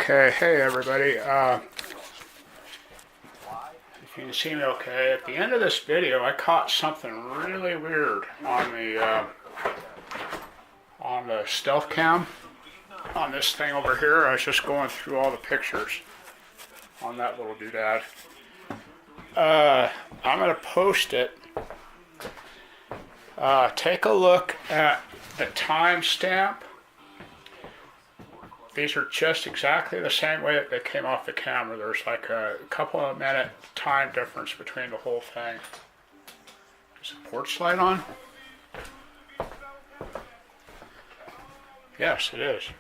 Okay, hey everybody. If you can see me okay, at the end of this video I caught something really weird on the stealth cam on this thing over here. I was just going through all the pictures on that little doodad. I'm going to post it. Take a look at the timestamp. These are just exactly the same way that they came off the camera. There's like a couple of minute time difference between the whole thing. Is the porch light on? Yes, it is.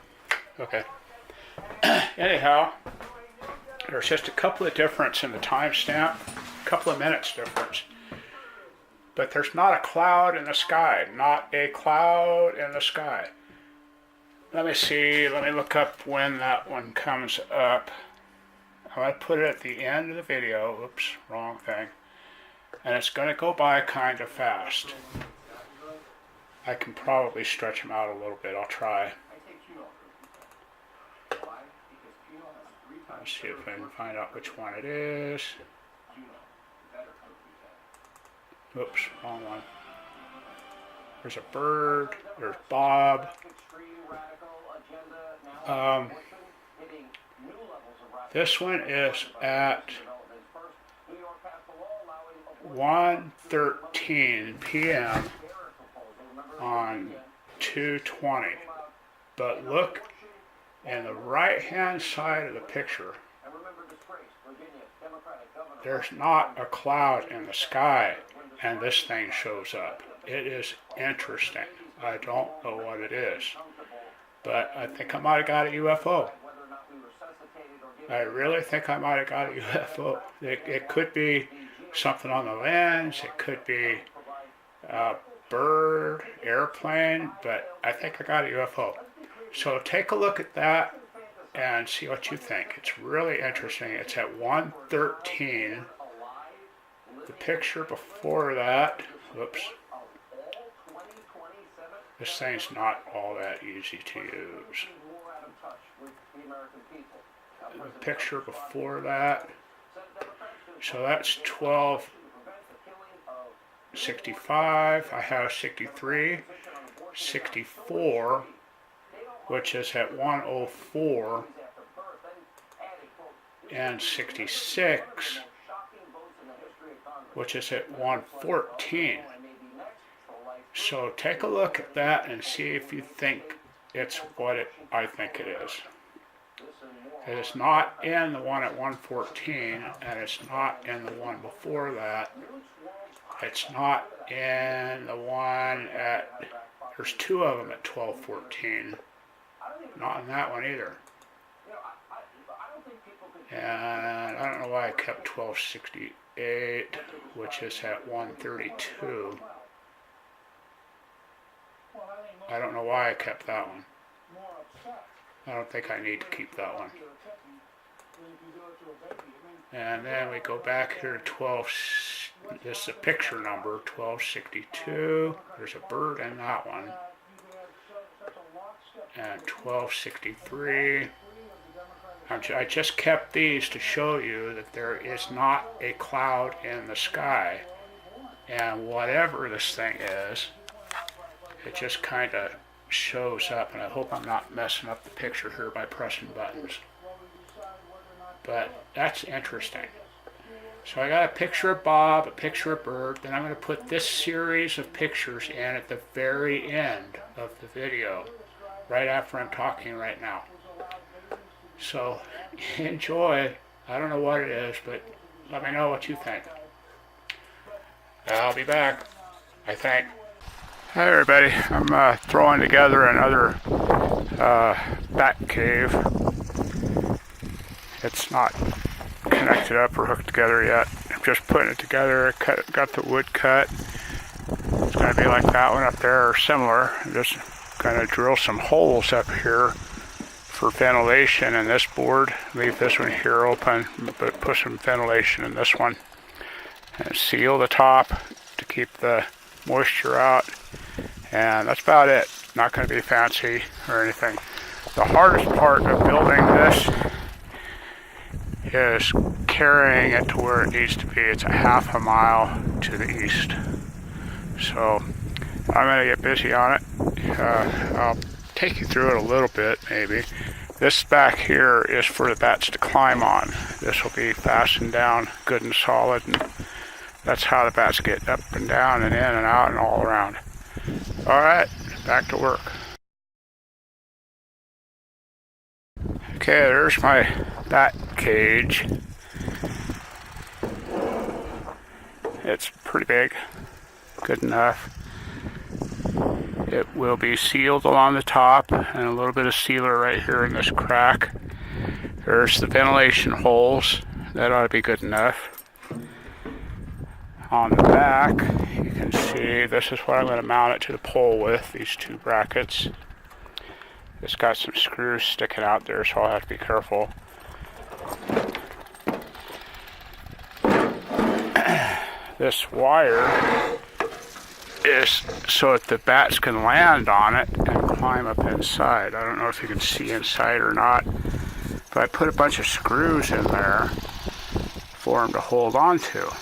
Okay. Anyhow, there's just a couple of difference in the timestamp, a couple of minutes difference. But there's not a cloud in the sky, not a cloud in the sky. Let me see, let me look up when that one comes up. I'm going to put it at the end of the video. Oops, wrong thing. And it's going to go by kind of fast. I can probably stretch them out a little bit. I'll try. Let's see if I can find out which one it is. Oops, wrong one. There's a bird. There's Bob. This one is at 1:13 p.m. on 2/20. But look in the right-hand side of the picture. There's not a cloud in the sky, and this thing shows up. It is interesting. I don't know what it is, but I think I might have got a UFO. I really think I might have got a UFO. It could be something on the lens. It could be a bird, airplane, but I think I got a UFO. So take a look at that and see what you think. It's really interesting. It's at 1:13. The picture before that, whoops. This thing's not all that easy to use. The picture before that, so that's 12:65. I have 63, 64, which is at 1:04, and 66, which is at 1:14. So take a look at that and see if you think it's what I think it is. It is not in the one at 1:14, and it's not in the one before that. It's not in the one at, there's two of them at 12:14. Not in that one either. And I don't know why I kept 12:68, which is at 1:32. I don't know why I kept that one. I don't think I need to keep that one. And then we go back here to 12, this is a picture number, 12:62. There's a bird in that one. And 12:63. I just kept these to show you that there is not a cloud in the sky. And whatever this thing is, it just kind of shows up, and I hope I'm not messing up the picture here by pressing buttons. But that's interesting. So I got a picture of Bob, a picture of Bird, then I'm going to put this series of pictures in at the very end of the video, right after I'm talking right now. So enjoy. I don't know what it is, but let me know what you think. I'll be back, I think. Hi everybody, I'm throwing together another bat cave. It's not connected up or hooked together yet. I'm just putting it together, got the wood cut. It's going to be like that one up there or similar. I'm just going to drill some holes up here for ventilation in this board. Leave this one here open, but put some ventilation in this one. And seal the top to keep the moisture out. And that's about it. Not going to be fancy or anything. The hardest part of building this is carrying it to where it needs to be. It's a half a mile to the east. So I'm going to get busy on it. I'll take you through it a little bit maybe. This back here is for the bats to climb on. This will be fastened down good and solid, and that's how the bats get up and down and in and out and all around. Alright, back to work. Okay, there's my bat cage. It's pretty big, good enough. It will be sealed along the top and a little bit of sealer right here in this crack. There's the ventilation holes. That ought to be good enough. On the back, you can see this is what I'm going to mount it to the pole with, these two brackets. It's got some screws sticking out there, so I'll have to be careful. This wire is so that the bats can land on it and climb up inside. I don't know if you can see inside or not, but I put a bunch of screws in there for them to hold on to.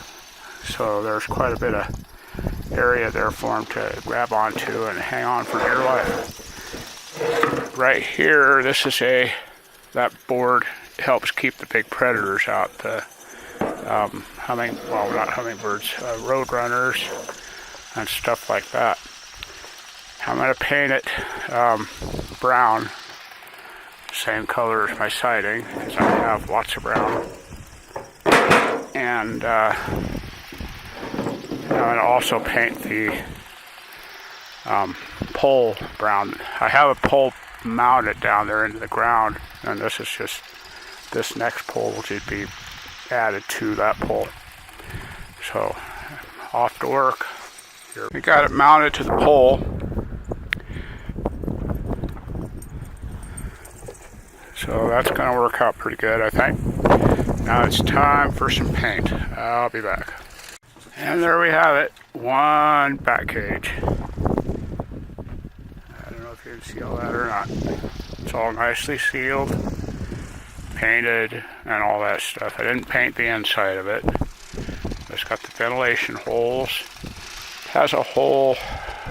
So there's quite a bit of area there for them to grab onto and hang on for dear life. Right here, that board helps keep the big predators out, the not hummingbirds, road runners and stuff like that. I'm going to paint it brown, same color as my siding, because I have lots of brown. And I'm going to also paint the pole brown. I have a pole mounted down there into the ground, and this next pole will just be added to that pole. So, off to work. Here. We got it mounted to the pole. So that's going to work out pretty good, I think. Now it's time for some paint. I'll be back. And there we have it. One bat cage. I don't know if you can see all that or not. It's all nicely sealed, painted, and all that stuff. I didn't paint the inside of it. It's got the ventilation holes. It has a hole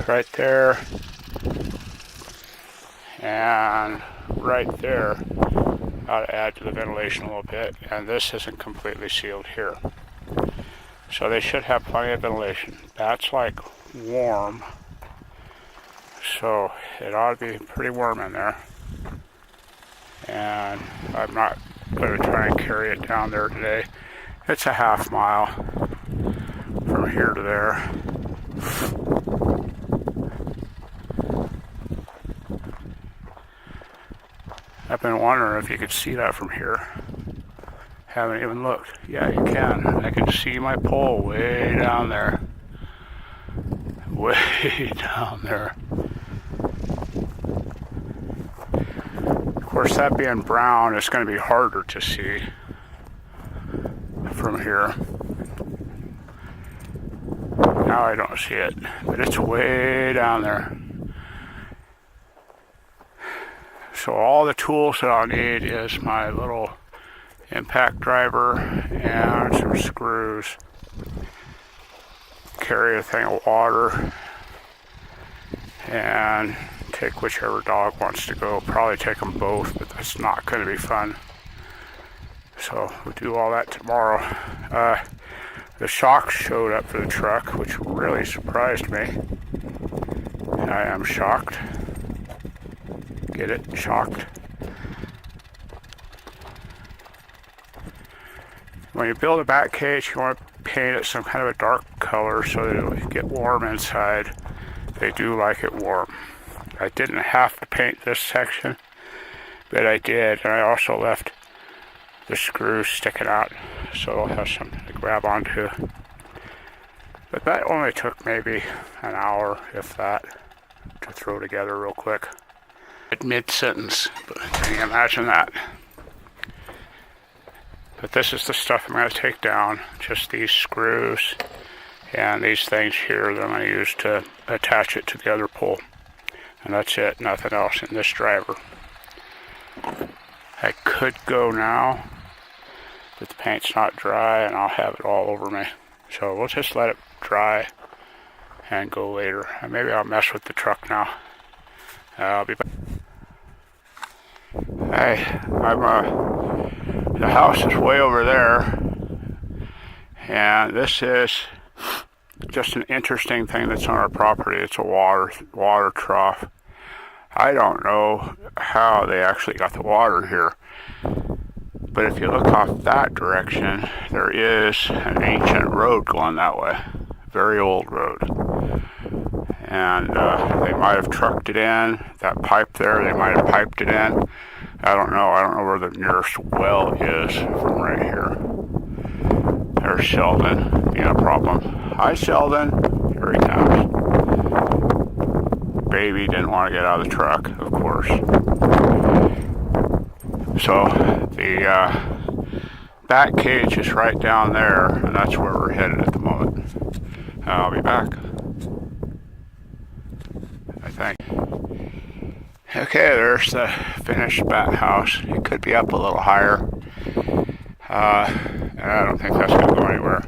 right there and right there. Got to add to the ventilation a little bit, and this isn't completely sealed here. So they should have plenty of ventilation. Bats like warm, so it ought to be pretty warm in there. And I'm not going to try and carry it down there today. It's a half mile from here to there. I've been wondering if you could see that from here. Haven't even looked. Yeah, you can. I can see my pole way down there. Way down there. Of course, that being brown, it's going to be harder to see from here. Now I don't see it, but it's way down there. So all the tools that I'll need is my little impact driver and some screws. Carry a thing of water and take whichever dog wants to go. Probably take them both, but that's not going to be fun. So we'll do all that tomorrow. The shocks showed up for the truck, which really surprised me. I am shocked. Get it? Shocked. When you build a bat cage, you want to paint it some kind of a dark color so that it'll get warm inside. They do like it warm. I didn't have to paint this section, but I did, and I also left the screws sticking out so it'll have something to grab onto. But that only took maybe an hour, if that, to throw together real quick. Mid-sentence, but can you imagine that? But this is the stuff I'm going to take down, just these screws and these things here that I'm going to use to attach it to the other pole. And that's it, nothing else in this driver. I could go now, but the paint's not dry and I'll have it all over me. So we'll just let it dry and go later. And maybe I'll mess with the truck now. I'll be back. Hey, the house is way over there, and this is just an interesting thing that's on our property. It's a water trough. I don't know how they actually got the water here, but if you look off that direction, there is an ancient road going that way, very old road, and they might have trucked it in. That pipe there, they might have piped it in. I don't know where the nearest well is from right here. There's Sheldon being a problem. Hi, Sheldon. Here he comes. Baby didn't want to get out of the truck, of course. So the bat cage is right down there, and that's where we're headed at the moment. I'll be back, I think. Okay, there's the finished bat house. It could be up a little higher. And I don't think that's going to go anywhere.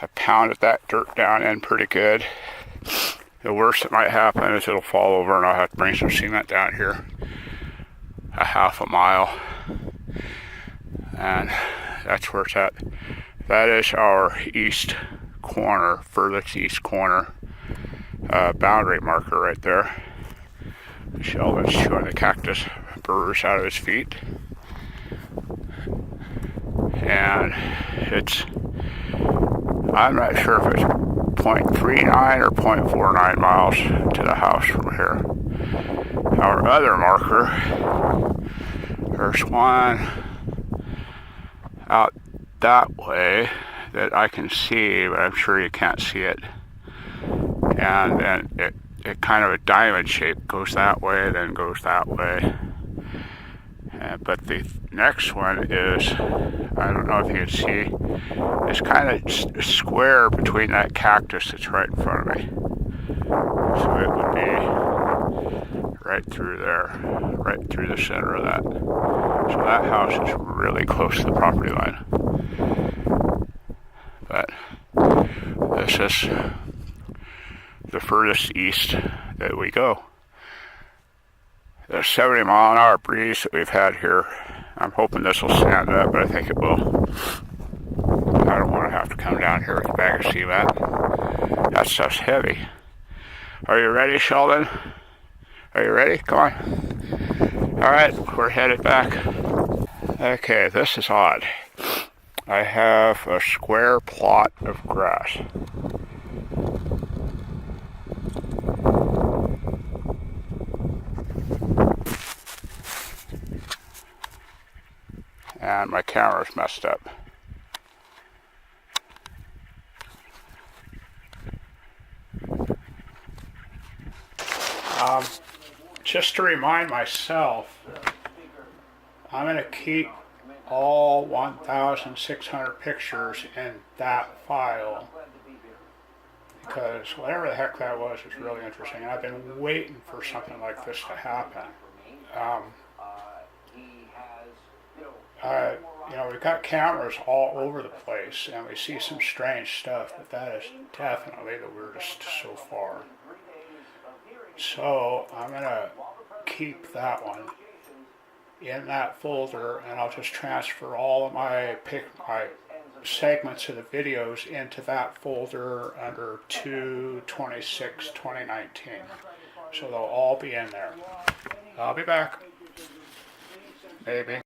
I pounded that dirt down in pretty good. The worst that might happen is it'll fall over and I'll have to bring some cement down here. A half a mile. And that's where it's at. That is our east corner, furthest east corner. Boundary marker right there. Sheldon's chewing the cactus burrs out of his feet. And I'm not sure if it's 0.39 or 0.49 miles to the house from here. Our other marker, there's one out that way that I can see, but I'm sure you can't see it. And then it kind of a diamond shape goes that way, then goes that way. But the next one is, I don't know if you can see, it's kind of square between that cactus that's right in front of me. So it would be right through there, right through the center of that. So that house is really close to the property line. But this is the furthest east that we go. The 70-mile-an-hour breeze that we've had here, I'm hoping this will stand up, but I think it will. I don't want to have to come down here with a bag of cement. That stuff's heavy. Are you ready, Sheldon? Are you ready? Come on. All right, we're headed back. Okay, this is odd. I have a square plot of grass. And my camera's messed up. Just to remind myself, I'm going to keep all 1,600 pictures in that file, because whatever the heck that was really interesting. And I've been waiting for something like this to happen. We've got cameras all over the place, and we see some strange stuff, but that is definitely the weirdest so far. So I'm going to keep that one in that folder, and I'll just transfer all of my segments of the videos into that folder under 2/26/2019. So they'll all be in there. I'll be back. Maybe.